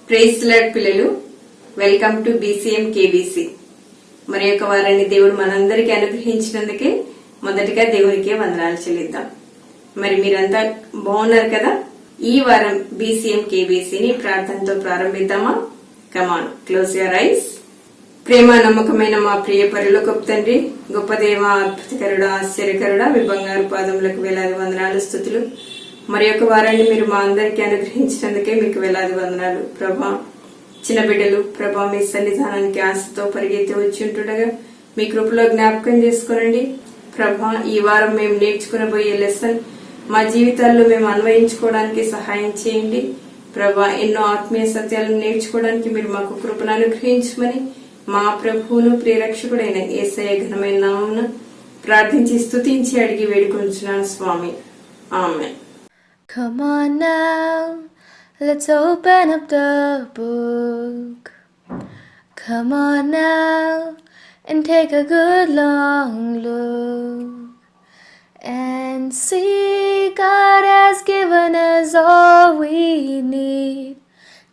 Praise lord పిల్లలు, welcome to BCM KBC. మరి యొక్క వారాన్ని దేవుడు మనందరికీ అనుగ్రహించినందుకే మొదటిగా దేవునికి వందనాలు చెల్లిద్దాం. మరి మీరంతా బాగున్నారు కదా? ఈ వారం బీసీఎం కేబీసీని ప్రార్థనతో ప్రారంభిద్దామా? కమాన్, క్లోజ్ యువర్ ఐస్. ప్రేమ నమ్మకమైన మా ప్రియ పరలోకపు తండ్రి, గొప్ప దేవ, అద్భుతకరుడా, ఆశ్చర్యకరుడా, మీ బంగారు పాదములకు వేలాది వందనాలు, స్తుతులు. మరి యొక్క వారాన్ని మీరు మా అందరికీ అనుగ్రహించినందుకే మీకు వేలాది వందనాలు ప్రభా. చిన్న బిడ్డలు ప్రభా, మీ సన్నిధానానికి ఆశతో పరిగెత్తి వచ్చి ఉంటుండగా మీ కృపలో జ్ఞాపకం చేసుకోనండి ప్రభా. ఈ వారం మేము నేర్చుకునబోయే లెసన్ మా జీవితాల్లో మేము అన్వయించుకోవడానికి సహాయం చేయండి ప్రభా. ఎన్నో ఆత్మీయ సత్యాలను నేర్చుకోవడానికి మీరు మాకు కృపను అనుగ్రహించమని మా ప్రభువును ప్రియరక్షకుడైన యేసయ్య ఘనమైన నామమున ప్రార్థించి స్తుతించి అడిగి వేడుకొంచున్నాను స్వామి, ఆమేన్. Come on now, let's open up the book. Come on now and take a good long look and see God has given us all we need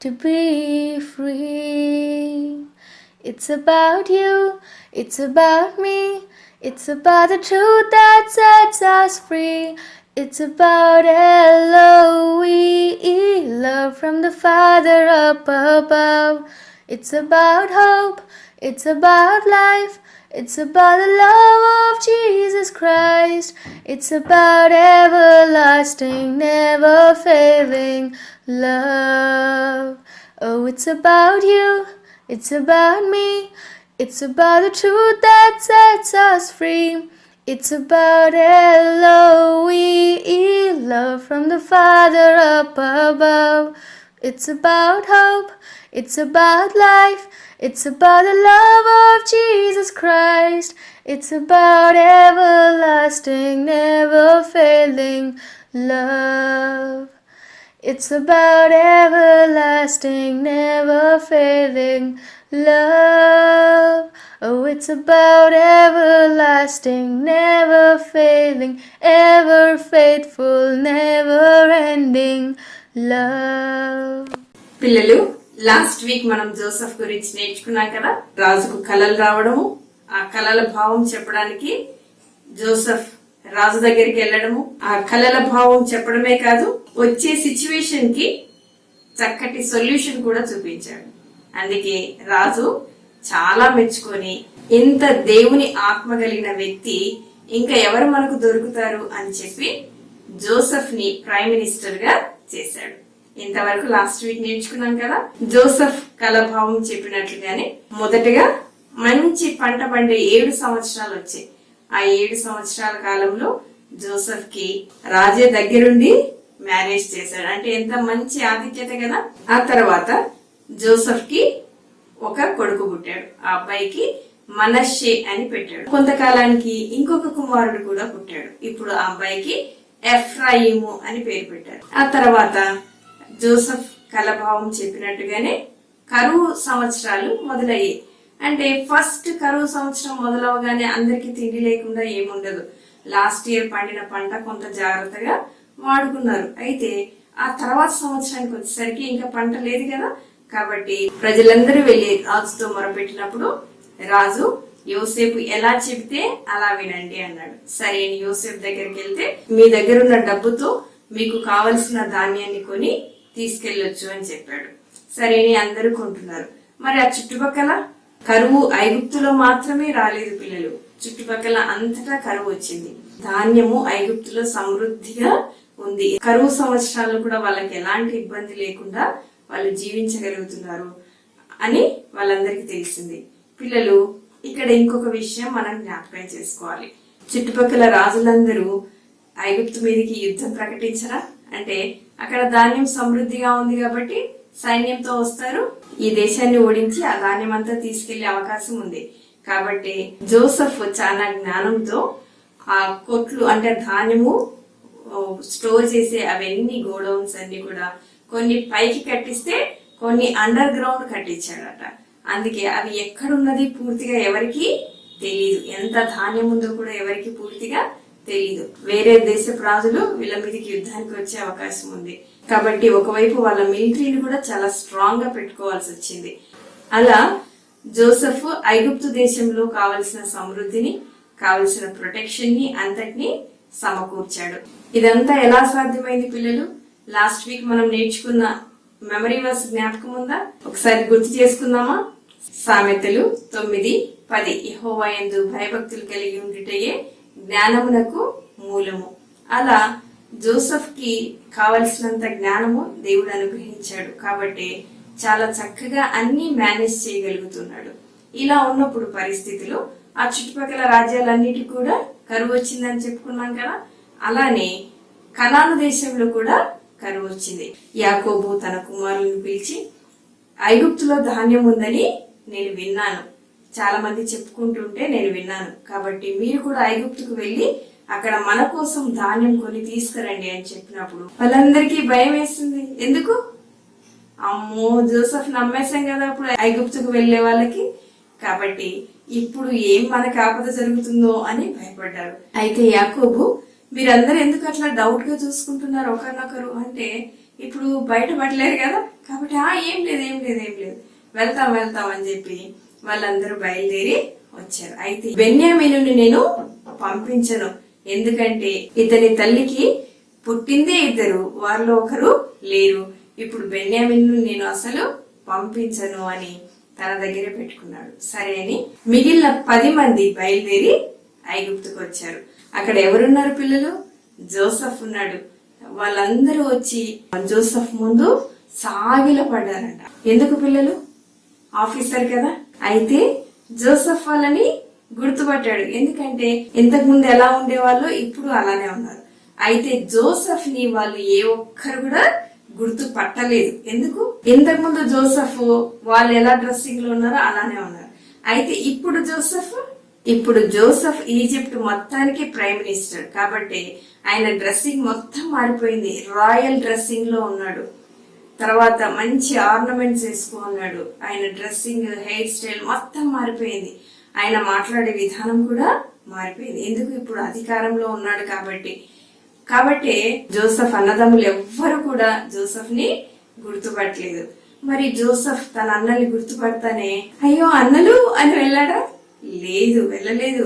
to be free. It's about you, it's about me, it's about the truth that sets us free. It's about L-O-V-E, love from the Father up above. It's about hope, it's about life, it's about the love of Jesus Christ. It's about everlasting, never failing love. Oh, it's about you, it's about me, it's about the truth that sets us free. It's about L-O-V-E, love from the Father up above. It's about hope, it's about life, it's about the love of Jesus Christ. It's about everlasting, never failing love. It's about everlasting, never failing love. Oh, it's about everlasting, never failing, ever faithful, never ending love. పిల్లలు, last week మనం Joseph గురించి నేర్చుకున్నాం కదా. రాజుకు కలలు రావడము, ఆ కలల భావం చెప్పడానికి జోసెఫ్ రాజు దగ్గరికి వెళ్ళడము, ఆ కలల భావం చెప్పడమే కాదు, వచ్చే సిచ్యువేషన్ కి చక్కటి సొల్యూషన్ కూడా చూపించాడు. అందుకే రాజు చాలా మెచ్చుకొని, ఇంత దేవుని ఆత్మ కలిగిన వ్యక్తి ఇంకా ఎవరు మనకు దొరుకుతారు అని చెప్పి జోసెఫ్ ని ప్రైమ్ మినిస్టర్ గా చేశాడు. ఇంతవరకు లాస్ట్ వీక్ నేర్చుకున్నాం కదా. జోసెఫ్ కలభావం చెప్పినట్లుగానే మొదటగా మంచి పంట పండే 7 సంవత్సరాలు వచ్చాయి. ఆ 7 సంవత్సరాల కాలంలో జోసెఫ్ కి రాజే దగ్గరుండి మ్యారేజ్ చేశాడు. అంటే ఎంత మంచి ఆధిక్యత కదా. ఆ తర్వాత జోసెఫ్ కి ఒక కొడుకు పుట్టాడు. ఆ అబ్బాయికి మనష్షే అని పెట్టాడు. కొంతకాలానికి ఇంకొక కుమారుడు కూడా పుట్టాడు. ఇప్పుడు ఆ అబ్బాయికి ఎఫ్రాయిము అని పేరు పెట్టారు. ఆ తర్వాత జోసెఫ్ కలభావం చెప్పినట్టుగానే కరువు సంవత్సరాలు మొదలయ్యాయి. అంటే ఫస్ట్ కరువు సంవత్సరం మొదలవగానే అందరికి తిండి లేకుండా ఏముండదు. లాస్ట్ ఇయర్ పండిన పంట కొంత జాగ్రత్తగా వాడుకున్నారు. అయితే ఆ తర్వాత సంవత్సరానికి వచ్చేసరికి ఇంకా పంట లేదు కదా. కాబట్టి ప్రజలందరూ వెళ్లి రాజుతో మొరపెట్టినప్పుడు రాజు యోసేపు ఎలా చెబితే అలా వినండి అన్నాడు. సరే అని యోసేపు దగ్గరికి వెళ్తే, మీ దగ్గర ఉన్న డబ్బుతో మీకు కావలసిన ధాన్యాన్ని కొని తీసుకెళ్లొచ్చు అని చెప్పాడు. సరే అని అందరూ కొంటున్నారు. మరి ఆ చుట్టుపక్కల కరువు ఐగుప్తులో మాత్రమే రాలేదు పిల్లలు, చుట్టుపక్కల అంతటా కరువు వచ్చింది. ధాన్యము ఐగుప్తులో సమృద్ధిగా ఉంది. కరువు సంవత్సరాలు కూడా వాళ్ళకి ఎలాంటి ఇబ్బంది లేకుండా వాళ్ళు జీవించగలుగుతున్నారు అని వాళ్ళందరికీ తెలిసింది. పిల్లలు, ఇక్కడ ఇంకొక విషయం మనం జ్ఞాపకం చేసుకోవాలి. చుట్టుపక్కల రాజులందరూ ఐగుప్తు మీదకి యుద్ధం ప్రకటించరా? అంటే అక్కడ ధాన్యం సమృద్ధిగా ఉంది కాబట్టి సైన్యంతో వస్తారు, ఈ దేశాన్ని ఓడించి ఆ ధాన్యం అంతా తీసుకెళ్లే అవకాశం ఉంది. కాబట్టి జోసెఫ్ చాలా జ్ఞానంతో ఆ కొట్లు అంటే ధాన్యము స్టోర్ చేసే అవన్నీ గోడౌన్స్ అన్ని కూడా కొన్ని పైకి కట్టిస్తే కొన్ని అండర్ గ్రౌండ్ కట్టించాడట. అందుకే అవి ఎక్కడున్నది పూర్తిగా ఎవరికి తెలీదు, ఎంత ధాన్యం ఉందో కూడా ఎవరికి పూర్తిగా తెలీదు. వేరే దేశపు రాజులు వీళ్ళ మీదకి యుద్ధానికి వచ్చే అవకాశం ఉంది కాబట్టి ఒకవైపు వాళ్ళ మిలిటరీని కూడా చాలా స్ట్రాంగ్ గా పెట్టుకోవాల్సి వచ్చింది. అలా జోసెఫ్ ఐగుప్తు దేశంలో కావలసిన సమృద్ధిని, కావలసిన ప్రొటెక్షన్ ని అంతటిని సమకూర్చాడు. ఇదంతా ఎలా సాధ్యమైంది పిల్లలు? లాస్ట్ వీక్ మనం నేర్చుకున్న మెమరీ వర్స్ జ్ఞాపకం ఉందా? ఒకసారి గుర్తు చేసుకుందామా? సామెతలు 9:10 యెహోవా యందు భయభక్తులు కలిగి ఉండుటయే జ్ఞానమునకు మూలము. అలా జోసెఫ్ కి కావలసినంత జ్ఞానము దేవుడు అనుగ్రహించాడు కాబట్టి చాలా చక్కగా అన్ని మేనేజ్ చేయగలుగుతున్నాడు. ఇలా ఉన్నప్పుడు పరిస్థితులు ఆ చుట్టుపక్కల రాజ్యాలన్నిటి కూడా కరువు వచ్చిందని చెప్పుకున్నాం కదా. అలానే కనాను దేశంలో కూడా కరువు వచ్చింది. యాకోబు తన కుమారులను పిలిచి ఐగుప్తులో ధాన్యం ఉందని నేను విన్నాను, చాలా మంది చెప్పుకుంటుంటే నేను విన్నాను, కాబట్టి మీరు కూడా ఐగుప్తుకు వెళ్ళి అక్కడ మన కోసం ధాన్యం కొని తీసుకురండి అని చెప్పినప్పుడు వాళ్ళందరికీ భయం వేస్తుంది. ఎందుకు? అమ్మో జోసెఫ్ నమ్మేశాం కదా అప్పుడు ఐగుప్తుకు వెళ్లే వాళ్ళకి, కాబట్టి ఇప్పుడు ఏం మనకు ఆపద జరుగుతుందో అని భయపడ్డారు. అయితే యాకోబు మీరందరూ ఎందుకు అట్లా డౌట్ గా చూసుకుంటున్నారు ఒకరినొకరు అంటే, ఇప్పుడు బయటపడలేరు కదా కాబట్టి ఏం లేదు వెళ్తాం అని చెప్పి వాళ్ళందరూ బయలుదేరి వచ్చారు. అయితే బెన్యామీనుని నేను పంపించను, ఎందుకంటే ఇతని తల్లికి పుట్టిందే 2, వారిలో ఒకరు లేరు. ఇప్పుడు బెన్యామీను నేను అసలు పంపించను అని తన దగ్గరే పెట్టుకున్నాడు. సరే అని మిగిలిన 10 మంది బయలుదేరి ఐగుప్తుకు వచ్చారు. అక్కడ ఎవరున్నారు పిల్లలు? జోసెఫ్ ఉన్నాడు. వాళ్ళందరూ వచ్చి జోసెఫ్ ముందు సాగిల పడ్డారంట. ఎందుకు పిల్లలు? ఆఫీసర్ కదా. అయితే జోసెఫ్ వాళ్ళని గుర్తుపట్టాడు, ఎందుకంటే ఇంతకు ముందు ఎలా ఉండేవాళ్ళు ఇప్పుడు అలానే ఉన్నారు. అయితే జోసెఫ్ ని వాళ్ళు ఏ ఒక్కరు కూడా గుర్తు పట్టలేదు. ఎందుకు? ఇంతకు ముందు జోసెఫ్ వాళ్ళు ఎలా డ్రెస్సింగ్ లో ఉన్నారో అలానే ఉన్నారు. అయితే ఇప్పుడు జోసెఫ్ ఈజిప్ట్ మొత్తానికి ప్రైమ్ మినిస్టర్ కాబట్టి ఆయన డ్రెస్సింగ్ మొత్తం మారిపోయింది. రాయల్ డ్రెస్సింగ్ లో ఉన్నాడు. తర్వాత మంచి ఆర్నమెంట్స్ వేసుకున్నాడు. ఆయన డ్రెస్సింగ్, హెయిర్ స్టైల్ మొత్తం మారిపోయింది. ఆయన మాట్లాడే విధానం కూడా మారిపోయింది. ఎందుకు? ఇప్పుడు అధికారంలో ఉన్నాడు కాబట్టి జోసెఫ్ అన్నదమ్ములు ఎవ్వరు కూడా జోసెఫ్ ని గుర్తుపట్టలేదు. మరి జోసెఫ్ తన అన్నల్ని గుర్తుపడతానే అయ్యో అన్నలు అని వెళ్ళాడా? లేదు, వెళ్ళలేదు.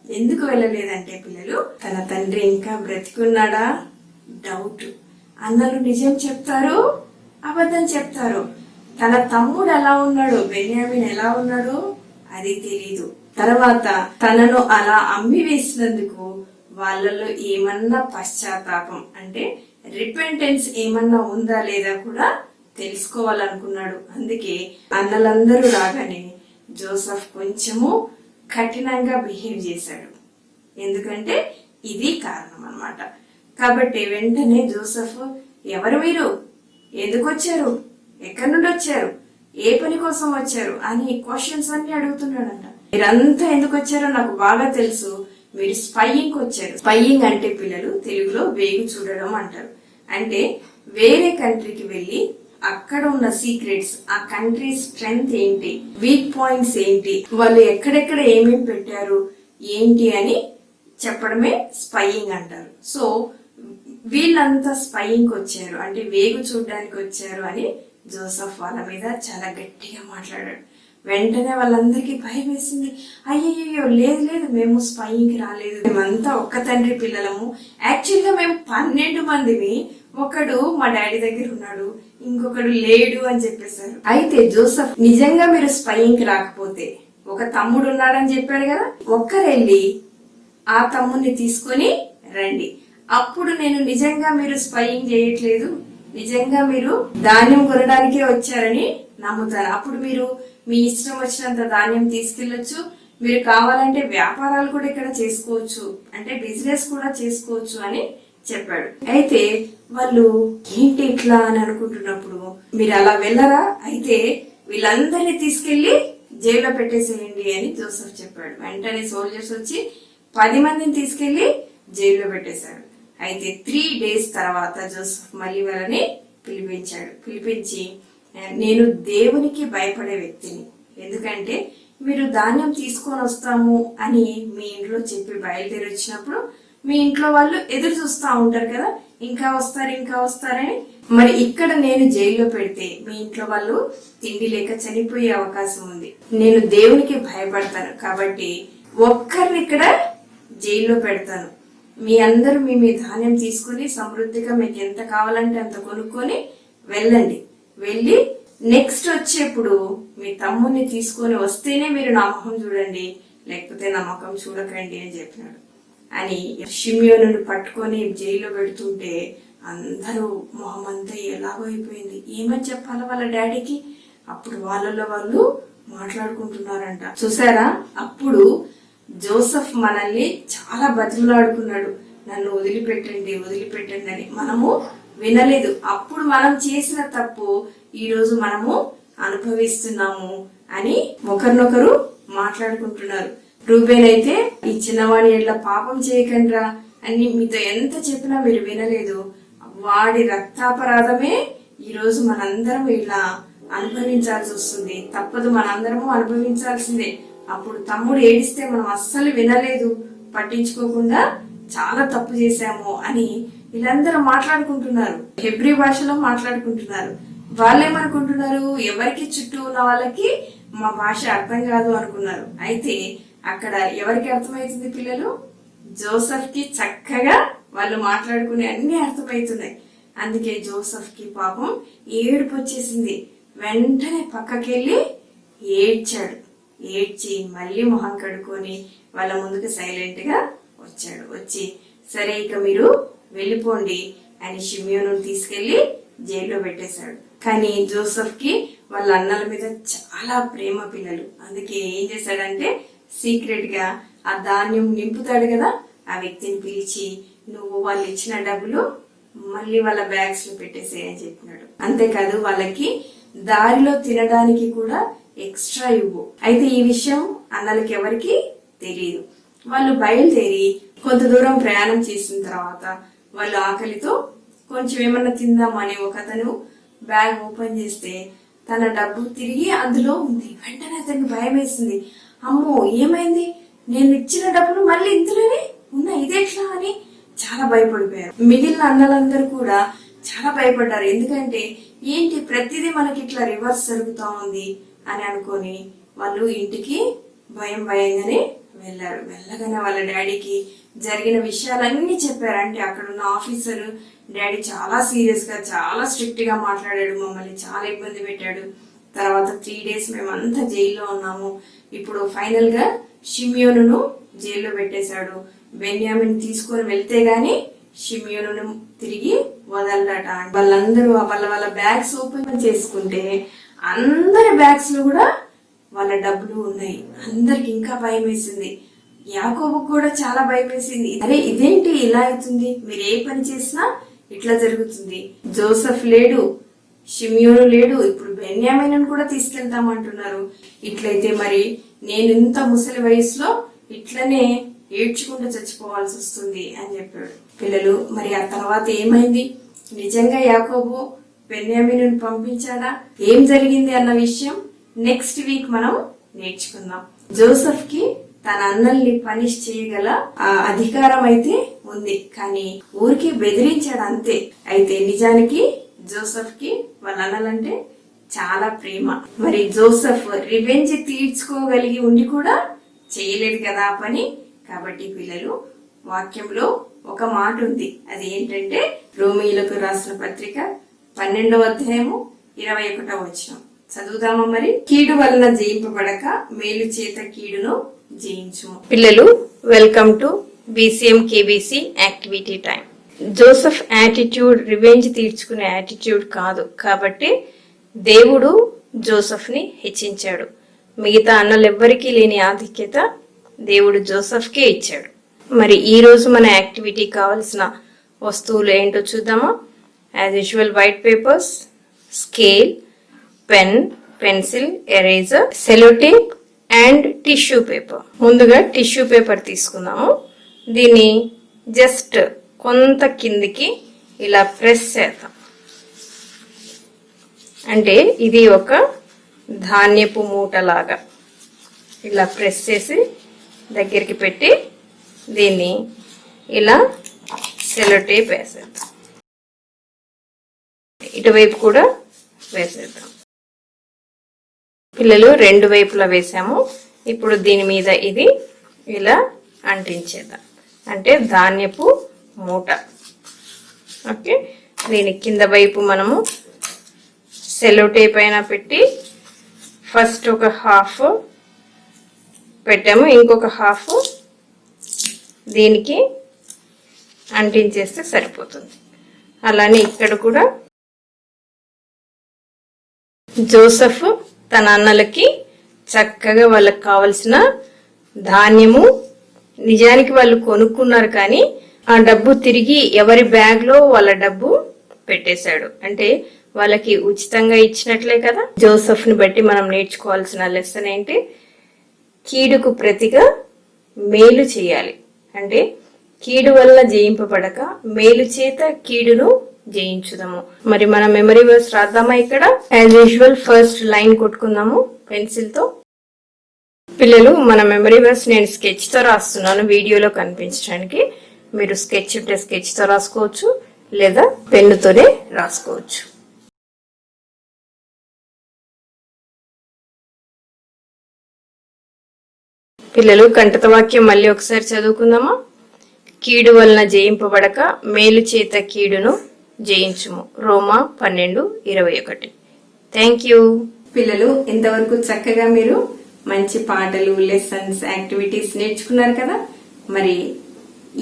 ఎందుకు వెళ్ళలేదంటే పిల్లలు, తన తండ్రి ఇంకా బ్రతికున్నాడా? డౌట్. అన్నలు నిజం చెప్తారు, అబద్ధం చెప్తారు. తన తమ్ముడు ఎలా ఉన్నాడు, బెన్యామీన్ ఎలా ఉన్నాడు అది తెలీదు. తర్వాత తనను అలా అమ్మి వేసినందుకు వాళ్ళలో ఏమన్నా పశ్చాత్తాపం అంటే రిపెంటెన్స్ ఏమన్నా ఉందా లేదా కూడా తెలుసుకోవాలనుకున్నాడు. అందుకే అన్నలందరూ రాగానే జోసెఫ్ కొంచెము కఠినంగా బిహేవ్ చేశాడు. ఎందుకంటే ఇది కారణం అన్నమాట. కాబట్టి వెంటనే జోసెఫ్ ఎవరు మీరు, ఎందుకు వచ్చారు, ఎక్కడి నుండి వచ్చారు, ఏ పని కోసం వచ్చారు అని క్వశ్చన్స్ అన్ని అడుగుతున్నాడంట. మీరంతా ఎందుకు వచ్చారో నాకు బాగా తెలుసు, మీరు స్పైయింగ్ వచ్చారు. స్పైయింగ్ అంటే పిల్లలు తెలుగులో వేగు చూడడం అంటారు. అంటే వేరే కంట్రీకి వెళ్ళి అక్కడ ఉన్న సీక్రెట్స్, ఆ కంట్రీ స్ట్రెంగ్త్ ఏంటి, వీక్ పాయింట్స్ ఏంటి, వాళ్ళు ఎక్కడెక్కడ ఏమేమి పెట్టారు ఏంటి అని చెప్పడమే స్పైయింగ్ అంటారు. సో వీళ్ళంతా స్పైయింగ్ వచ్చారు అంటే వేగు చూడడానికి వచ్చారు అని జోసెఫ్ వాళ్ళ మీద చాలా గట్టిగా మాట్లాడాడు. వెంటనే వాళ్ళందరికీ భయం వేసింది. అయ్యయ్యో లేదు మేము స్పైయింగ్కి రాలేదు, మేమంతా ఒక్క తండ్రి పిల్లలము, యాక్చువల్ గా మేము 12 మందిని, ఒకడు మా డాడీ దగ్గర ఉన్నాడు, ఇంకొకడు లేడు అని చెప్పేశారు. అయితే జోసెఫ్ నిజంగా మీరు స్పైయింగ్కి రాకపోతే, ఒక తమ్ముడు ఉన్నాడని చెప్పాడు కదా, ఒక్కరెళ్ళి ఆ తమ్ముడిని తీసుకొని రండి, అప్పుడు నేను నిజంగా మీరు స్పైయింగ్ చేయట్లేదు, నిజంగా మీరు ధాన్యం కొనడానికే వచ్చారని నమ్ముతారు. అప్పుడు మీరు మీ ఇష్టం వచ్చినంత ధాన్యం తీసుకెళ్లొచ్చు, మీరు కావాలంటే వ్యాపారాలు కూడా ఇక్కడ చేసుకోవచ్చు, అంటే బిజినెస్ కూడా చేసుకోవచ్చు అని చెప్పాడు. అయితే వాళ్ళు ఏంటి ఇట్లా అని అనుకుంటున్నప్పుడు, మీరు అలా వెళ్ళరా, అయితే వీళ్ళందరినీ తీసుకెళ్లి జైల్లో పెట్టేసేయండి అని జోసెఫ్ చెప్పాడు. వెంటనే సోల్జర్స్ వచ్చి 10 మందిని తీసుకెళ్లి జైల్లో పెట్టేశాడు. అయితే 3 days తర్వాత జోసెఫ్ మళ్ళీ వాళ్ళని పిలిపించి నేను దేవునికి భయపడే వ్యక్తిని, ఎందుకంటే మీరు ధాన్యం తీసుకొని వస్తాము అని మీ ఇంట్లో చెప్పి బయలుదేరి వచ్చినప్పుడు మీ ఇంట్లో వాళ్ళు ఎదురు చూస్తూ ఉంటారు కదా, ఇంకా వస్తారని. మరి ఇక్కడ నేను జైల్లో పెడితే మీ ఇంట్లో వాళ్ళు తిండి లేక చనిపోయే అవకాశం ఉంది. నేను దేవునికి భయపడతాను కాబట్టి ఒక్కరిని ఇక్కడ జైల్లో పెడతాను. మీ అందరూ మీ ధాన్యం తీసుకుని సమృద్ధిగా మీకు ఎంత కావాలంటే అంత కొనుక్కొని వెళ్ళి నెక్స్ట్ వచ్చేప్పుడు మీ తమ్ముడిని తీసుకొని వస్తేనే మీరు నా ముఖం చూడండి, లేకపోతే నా ముఖం చూడకండి అని చెప్పినాడు. అని షిమ్యోనుని పట్టుకొని జైల్లో పెడుతుంటే అందరూ మొహం అంతా ఎలాగో అయిపోయింది. ఏమని చెప్పాలి వాళ్ళ డాడీకి? అప్పుడు వాళ్ళలో వాళ్ళు మాట్లాడుకుంటున్నారంట. చూసారా, అప్పుడు జోసెఫ్ మనల్ని చాలా బతిమలాడుకున్నాడు, నన్ను వదిలిపెట్టండి అని. మనము వినలేదు. అప్పుడు మనం చేసిన తప్పు ఈ రోజు మనము అనుభవిస్తున్నాము అని ఒకరినొకరు మాట్లాడుకుంటున్నారు. రూబేన్ అయితే ఈ చిన్నవాడి ఎట్లా పాపం చేయకండ్రా అని మీతో ఎంత చెప్పినా మీరు వినలేదు. వాడి రక్తాపరాధమే ఈ రోజు మనందరం ఇలా అనుభవించాల్సి వస్తుంది. తప్పదు, మనందరము అనుభవించాల్సిందే. అప్పుడు తమ్ముడు ఏడిస్తే మనం అస్సలు వినలేదు, పట్టించుకోకుండా చాలా తప్పు చేశాము అని వీళ్ళందరూ మాట్లాడుకుంటున్నారు. హెబ్రీ భాషలో మాట్లాడుకుంటున్నారు. వాళ్ళేమనుకుంటున్నారు, ఎవరికి చుట్టూ ఉన్న వాళ్ళకి మా భాష అర్థం కాదు అనుకున్నారు. అయితే అక్కడ ఎవరికి అర్థమవుతుంది పిల్లలు? జోసెఫ్ కి చక్కగా వాళ్ళు మాట్లాడుకునే అన్ని అర్థమవుతున్నాయి. అందుకే జోసెఫ్ కి పాపం ఏడుపు వచ్చేసింది. వెంటనే పక్కకెళ్ళి ఏడ్చి మళ్ళీ మొహం కడుక్కొని వాళ్ళ ముందుకు సైలెంట్ గా వచ్చి సరే ఇక మీరు వెళ్ళిపోండి అని షిమ్యోను తీసుకెళ్లి జైల్లో పెట్టేశాడు. కానీ జోసెఫ్ కి వాళ్ళ అన్నల మీద చాలా ప్రేమ పిల్లలు. అందుకే ఏం చేశాడంటే సీక్రెట్ గా ఆ ధాన్యం నింపుతాడు కదా, ఆ వ్యక్తిని పిలిచి నువ్వు వాళ్ళు ఇచ్చిన డబ్బులు మళ్ళీ వాళ్ళ బ్యాగ్స్ లో పెట్టేసేయని చెప్పినాడు. అంతేకాదు వాళ్ళకి దారిలో తినడానికి కూడా ఎక్స్ట్రా ఇవ్వు. అయితే ఈ విషయం అన్నలకి ఎవరికి తెలియదు. వాళ్ళు బయలుదేరి కొంత దూరం ప్రయాణం చేసిన తర్వాత వాళ్ళు ఆకలితో కొంచెం ఏమన్నా తిందామని ఒకతను బ్యాగ్ ఓపెన్ చేస్తే తన డబ్బు తిరిగి అందులో ఉంది. వెంటనే అతనికి భయం వేసింది. అమ్మో ఏమైంది, నేను ఇచ్చిన డబ్బులు మళ్ళీ ఇందులోనే ఉన్నా, ఇదేట్లా అని చాలా భయపడిపోయారు. మిగిలిన అన్నలందరూ కూడా చాలా భయపడ్డారు. ఎందుకంటే ఏంటి ప్రతిదీ మనకి ఇట్లా రివర్స్ జరుగుతా ఉంది అని అనుకొని వాళ్ళు ఇంటికి భయంగానే వెళ్ళారు. వెళ్ళగానే వాళ్ళ డాడీకి జరిగిన విషయాలన్నీ చెప్పారు. అంటే అక్కడ ఉన్న ఆఫీసర్ డాడీ చాలా సీరియస్ గా చాలా స్ట్రిక్ట్ గా మాట్లాడాడు, మమ్మల్ని చాలా ఇబ్బంది పెట్టాడు. తర్వాత 3 days మేమంతా జైల్లో ఉన్నాము. ఇప్పుడు ఫైనల్ గా షిమ్యోనును జైల్లో పెట్టేశాడు. బెన్యామిన్ తీసుకొని వెళ్తే గాని షిమ్యోనును తిరిగి వదలడట. వాళ్ళందరూ వాళ్ళ బ్యాగ్స్ ఓపెన్ చేసుకుంటే అందరి బ్యాగ్స్ లో కూడా వాళ్ళ డబ్బులు ఉన్నాయి. అందరికి ఇంకా భయం వేసింది. యాకోబు కూడా చాలా భయం వేసింది. అరే ఇదేంటి ఇలా అవుతుంది, మీరు ఏ పని చేసినా ఇట్లా జరుగుతుంది. జోసెఫ్ లేడు, షిమ్యోను లేడు, ఇప్పుడు బెన్యామిన్ కూడా తీసుకెళ్తామంటున్నారు. ఇట్లయితే మరి నేను ఇంత ముసలి వయసులో ఇట్లనే ఏడ్చుకుంటూ చచ్చిపోవాల్సి వస్తుంది అని చెప్పాడు. పిల్లలు మరి ఆ తర్వాత ఏమైంది? నిజంగా యాకోబు బెన్యామిను పంపించాడా? ఏం జరిగింది అన్న విషయం నెక్స్ట్ వీక్ మనం నేర్చుకుందాం. జోసెఫ్ కి తన అన్నల్ని పనిష్ చేయగల ఆ అధికారం అయితే ఉంది, కానీ ఊరికి బెదిరించాడు అంతే. అయితే నిజానికి జోసెఫ్ కి వాళ్ళ అన్నలంటే చాలా ప్రేమ. మరి జోసెఫ్ రివెంజ్ తీర్చుకోగలిగి ఉండి కూడా చేయలేదు కదా ఆ పని. కాబట్టి పిల్లలు వాక్యంలో ఒక మాట ఉంది, అది ఏంటంటే రోమీయులకు రాసిన పత్రిక 12వ అధ్యాయము 21వ వచనం చదువుదామా మరి? కీడు వలన జయింపబడక మేలు చేత కీడును జయించు. పిల్లలు welcome to BCM KBC activity time. Joseph attitude revenge తీర్చుకునే యాటిట్యూడ్ కాదు, కాబట్టి దేవుడు జోసెఫ్ ని హెచ్చించాడు. మిగతా అన్నలెవ్వరికీ లేని ఆధిక్యత దేవుడు జోసెఫ్ కే ఇచ్చాడు. మరి ఈ రోజు మన యాక్టివిటీ కావలసిన వస్తువులు ఏంటో చూద్దామా? As usual white papers, scale, pen, pencil, eraser, sellotape, and tissue paper. ముందుగా టిష్యూ పేపర్ తీసుకుందాము. దీన్ని జస్ట్ కొంత కిందికి ఇలా ప్రెస్ చేద్దాం. అంటే ఇది ఒక ధాన్యపు మూటలాగా ఇలా ప్రెస్ చేసి దగ్గరికి పెట్టి దీన్ని ఇలా సెలో టేప్ వేసేద్దాం. ఇటువైపు కూడా వేసేద్దాం. పిల్లలు రెండు వైపులా వేసాము. ఇప్పుడు దీని మీద ఇది ఇలా అంటించేద్దాం. అంటే ధాన్యపు మూట. ఓకే, దీని కింద వైపు మనము సెలో టేప్ అయినా పెట్టి ఫస్ట్ ఒక హాఫ్ పెట్టాము, ఇంకొక హాఫ్ దీనికి అంటించేస్తే సరిపోతుంది. అలానే ఇక్కడ కూడా జోసెఫ్ తన అన్నలకి చక్కగా వాళ్ళకి కావలసిన ధాన్యము, నిజానికి వాళ్ళు కొనుక్కున్నారు కానీ ఆ డబ్బు తిరిగి ఎవరి బ్యాగ్ లో వాళ్ళ డబ్బు పెట్టేశాడు. అంటే వాళ్ళకి ఉచితంగా ఇచ్చినట్లే కదా. జోసెఫ్ ని బట్టి మనం నేర్చుకోవాల్సిన లెసన్ ఏంటి? కీడుకు ప్రతిగా మేలు చేయాలి. అంటే కీడు వల్ల జయింపబడక మేలు చేత కీడును జయించుదాము. మరి మన మెమరీ వర్స్ రాద్దామా? ఇక్కడ యాజ్ యూజువల్ ఫస్ట్ లైన్ కొట్టుకుందాము పెన్సిల్ తో. పిల్లలు, మన మెమరీ వర్స్ నేను స్కెచ్ తో రాస్తున్నాను వీడియోలో కనిపించడానికి. మీరు స్కెచ్ ఉంటే స్కెచ్ తో రాసుకోవచ్చు, లేదా పెన్నుతోనే రాసుకోవచ్చు. పిల్లలు, కంఠత వాక్యం మళ్ళీ ఒకసారి చదువుకుందామా? కీడు వలన జయింపబడక మేలు చేత కీడును జయించుము. రోమా 12:21. Thank you. పిల్లలు, ఇంతవరకు చక్కగా మీరు మంచి పాటలు, లెసన్స్, యాక్టివిటీస్ నేర్చుకున్నారు కదా. మరి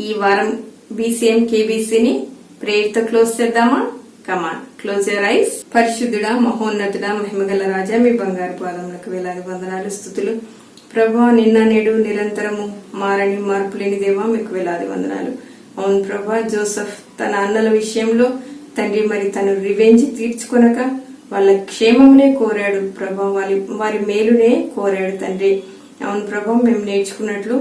ఈ వారం BCM KBCని ప్రేయర్తో క్లోజ్ చేద్దామా? కమాన్, క్లోజ్ యువర్ ఐస్. పరిశుద్ధుడా, మహోన్నతుడా, మహిమగల రాజా, మీ బంగారు పాదములకు వేలాది వందనాలు, స్తుతులు. ప్రభా, నిన్న నేడు నిరంతరము మారని మార్పు లేని దేవా, మీకు వేలాది వందనాలు. అవును ప్రభా, జోసెఫ్ తన అన్నల విషయంలో తండ్రి మరి తను రివెంజ్ తీర్చుకొనక వాళ్ళ క్షేమమునే కోరాడు ప్రభా, వారి మేలునే కోరాడు తండ్రి. అవును ప్రభా, మేము నేర్చుకున్నట్లు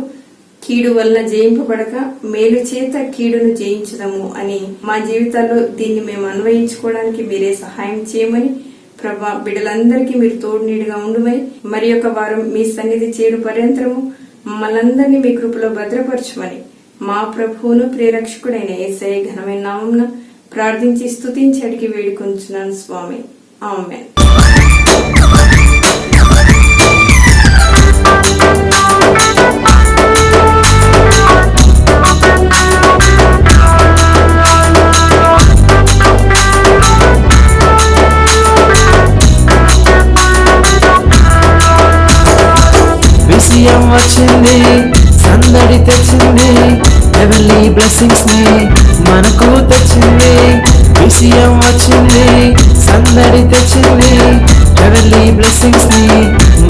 కీడు వల్ల జయింపబడక మేలు చేత కీడును జయించదము అని మా జీవితాల్లో దీన్ని మేము అన్వయించుకోవడానికి మీరే సహాయం చేయమని ప్రభా, బిడ్డలందరికీ మీరు తోడు నీడుగా ఉండుమని మరి ఒక వారం మీ సన్నిధి చేరు పర్యంతరము మమ్మల్ందరినీ మీ కృపలో భద్రపరచమని మా ప్రభువును ప్రేరక్షకుడైన యేసయ్య ఘనమైన నామమున ప్రార్థించి స్తుతించి అడిగి వేడుకొంచున్నాను స్వామి. ఆమేన్. విషయం వచ్చింది, సందడి తెచ్చింది, హెవెన్లీ బ్లెస్సింగ్స్ ని మనకు తెచ్చింది. విషయం వచ్చింది, సందడి తెచ్చింది, హెవెన్లీ బ్లెస్సింగ్స్ ని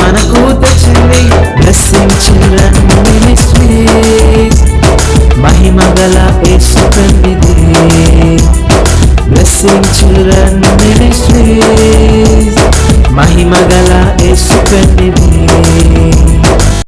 మనకు తెచ్చింది. బ్లెస్సింగ్ చిల్డ్రన్ మినిస్ట్రీస్, మహిమ గల యేసు కన్నిధి. బ్లెస్సింగ్ చిల్డ్రన్ మినిస్ట్రీస్, మహిమ గల యేసు కన్నిధి.